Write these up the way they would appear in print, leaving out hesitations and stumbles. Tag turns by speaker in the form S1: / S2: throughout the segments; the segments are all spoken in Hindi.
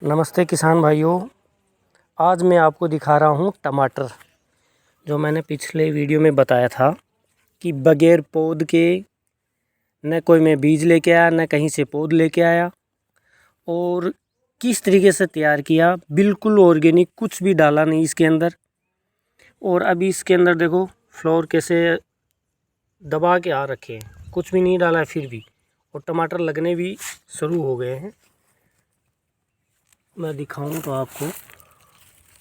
S1: नमस्ते किसान भाइयों। आज मैं आपको दिखा रहा हूँ टमाटर। जो मैंने पिछले वीडियो में बताया था कि बगैर पौध के न कोई मैं बीज लेके आया न कहीं से पौध लेके आया, और किस तरीके से तैयार किया, बिल्कुल ऑर्गेनिक, कुछ भी डाला नहीं इसके अंदर। और अभी इसके अंदर देखो फ्लोर कैसे दबा के आ रखे हैं, कुछ भी नहीं डाला है फिर भी, और टमाटर लगने भी शुरू हो गए हैं। मैं दिखाऊं तो आपको,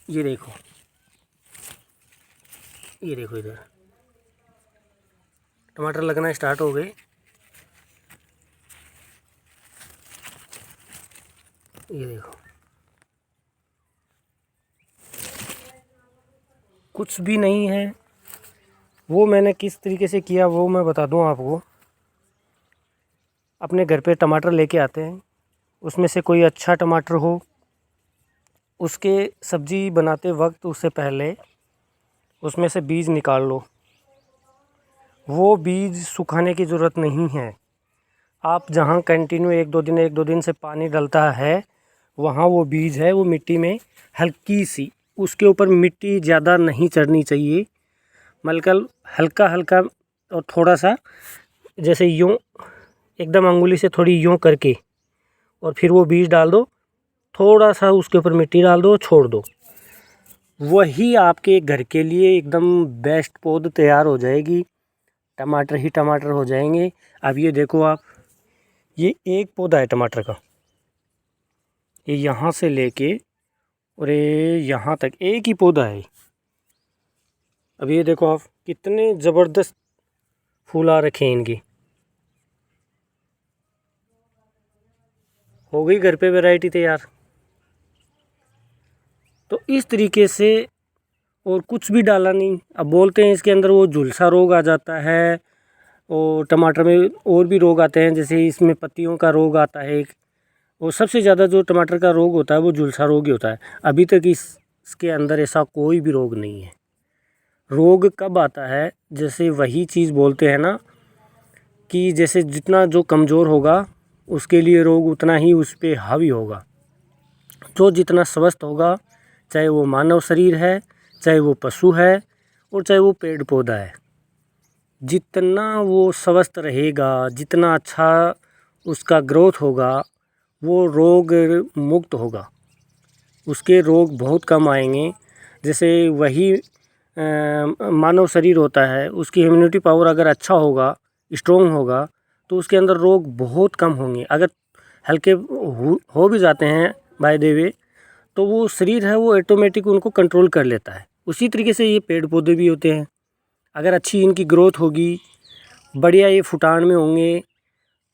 S1: ये देखो, ये देखो, इधर टमाटर लगना स्टार्ट हो गए। ये देखो, कुछ भी नहीं है। वो मैंने किस तरीके से किया वो मैं बता दूं आपको। अपने घर पे टमाटर लेके आते हैं, उसमें से कोई अच्छा टमाटर हो, उसके सब्ज़ी बनाते वक्त उससे पहले उसमें से बीज निकाल लो। वो बीज सुखाने की ज़रूरत नहीं है। आप जहाँ कंटिन्यू एक दो दिन से पानी डलता है, वहाँ वो बीज है, वो मिट्टी में हल्की सी, उसके ऊपर मिट्टी ज़्यादा नहीं चढ़नी चाहिए, मलकल हल्का हल्का, और थोड़ा सा जैसे यूँ एकदम अंगुली से थोड़ी यूँ करके, और फिर वो बीज डाल दो, थोड़ा सा उसके ऊपर मिट्टी डाल दो, छोड़ दो। वही आपके घर के लिए एकदम बेस्ट पौध तैयार हो जाएगी। टमाटर ही टमाटर हो जाएंगे। अब ये देखो आप, ये एक पौधा है टमाटर का, ये यहाँ से लेके और ये यहाँ तक एक ही पौधा है। अब ये देखो आप, कितने ज़बरदस्त फूल आ रखे हैं इनकी। हो गई घर पे वैरायटी तैयार। तो इस तरीके से, और कुछ भी डाला नहीं। अब बोलते हैं इसके अंदर वो झुलसा रोग आ जाता है, और टमाटर में और भी रोग आते हैं, जैसे इसमें पत्तियों का रोग आता है एक। और सबसे ज़्यादा जो टमाटर का रोग होता है वो झुलसा रोग ही होता है। अभी तक इसके अंदर ऐसा कोई भी रोग नहीं है। रोग कब आता है, जैसे वही चीज़ बोलते हैं ना कि जैसे जितना जो कमज़ोर होगा उसके लिए रोग उतना ही उस पर हावी होगा। जो जितना स्वस्थ होगा, चाहे वो मानव शरीर है, चाहे वो पशु है, और चाहे वो पेड़ पौधा है, जितना वो स्वस्थ रहेगा, जितना अच्छा उसका ग्रोथ होगा, वो रोग मुक्त होगा। उसके रोग बहुत कम आएंगे। जैसे वही मानव शरीर होता है, उसकी इम्यूनिटी पावर अगर अच्छा होगा, स्ट्रॉन्ग होगा, तो उसके अंदर रोग बहुत कम होंगे। अगर हल्के हो भी जाते हैं बाय द वे, तो वो शरीर है वो ऑटोमेटिक उनको कंट्रोल कर लेता है। उसी तरीके से ये पेड़ पौधे भी होते हैं। अगर अच्छी इनकी ग्रोथ होगी, बढ़िया ये फुटान में होंगे,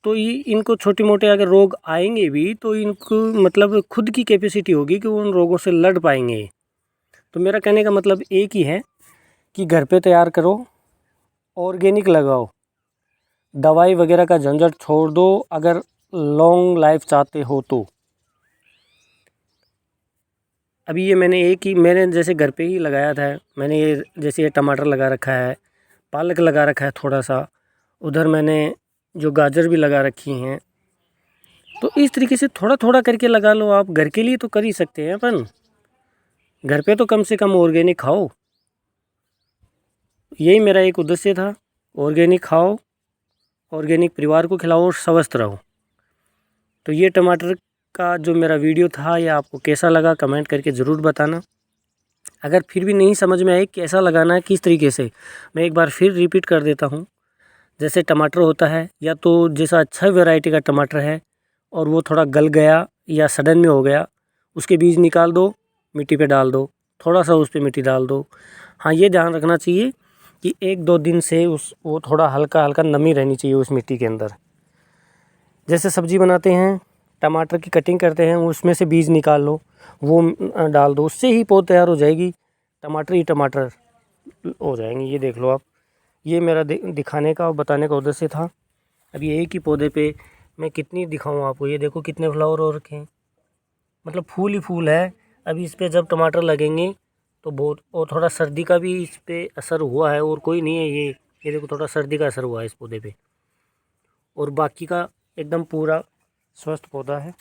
S1: तो ये इनको छोटे मोटे अगर रोग आएंगे भी तो इनको मतलब खुद की कैपेसिटी होगी कि वो उन रोगों से लड़ पाएंगे। तो मेरा कहने का मतलब एक ही है कि घर पे तैयार करो, ऑर्गेनिक लगाओ, दवाई वगैरह का झंझट छोड़ दो अगर लॉन्ग लाइफ चाहते हो तो। अभी ये मैंने जैसे घर पे ही लगाया था। मैंने ये जैसे ये टमाटर लगा रखा है, पालक लगा रखा है थोड़ा सा, उधर मैंने जो गाजर भी लगा रखी हैं। तो इस तरीके से थोड़ा थोड़ा करके लगा लो। आप घर के लिए तो कर ही सकते हैं अपन, घर पे तो कम से कम ऑर्गेनिक खाओ। यही मेरा एक उद्देश्य था, ऑर्गेनिक खाओ, ऑर्गेनिक परिवार को खिलाओ और स्वस्थ रहो। तो ये टमाटर का जो मेरा वीडियो था, ये आपको कैसा लगा कमेंट करके ज़रूर बताना। अगर फिर भी नहीं समझ में आए कैसा लगाना है किस तरीके से, मैं एक बार फिर रिपीट कर देता हूँ। जैसे टमाटर होता है, या तो जैसा अच्छा वैरायटी का टमाटर है और वो थोड़ा गल गया या सडन में हो गया, उसके बीज निकाल दो, मिट्टी पे डाल दो, थोड़ा सा उस पर मिट्टी डाल दो। हाँ, ये ध्यान रखना चाहिए कि एक दो दिन से वो थोड़ा हल्का हल्का नमी रहनी चाहिए उस मिट्टी के अंदर। जैसे सब्ज़ी बनाते हैं, टमाटर की कटिंग करते हैं, उसमें से बीज निकाल लो, वो डाल दो, उससे ही पौध तैयार हो जाएगी। टमाटर ही टमाटर हो जाएंगे। ये देख लो आप, ये मेरा दिखाने का और बताने का उद्देश्य था। अब ये एक ही पौधे पे मैं कितनी दिखाऊं आपको। ये देखो कितने फ्लावर हो रखे हैं, मतलब फूल ही फूल है। अभी इस पे जब टमाटर लगेंगे तो बहुत, और थोड़ा सर्दी का भी इस पे असर हुआ है, और कोई नहीं है ये देखो थोड़ा सर्दी का असर हुआ है इस पौधे पे, और बाकी का एकदम पूरा स्वस्थ पौधा है।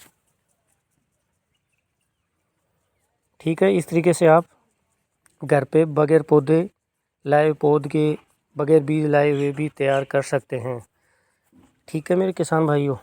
S1: ठीक है, इस तरीके से आप घर पे बगैर पौधे लाए, पौध के बगैर बीज लाए हुए भी तैयार कर सकते हैं। ठीक है मेरे किसान भाइयों।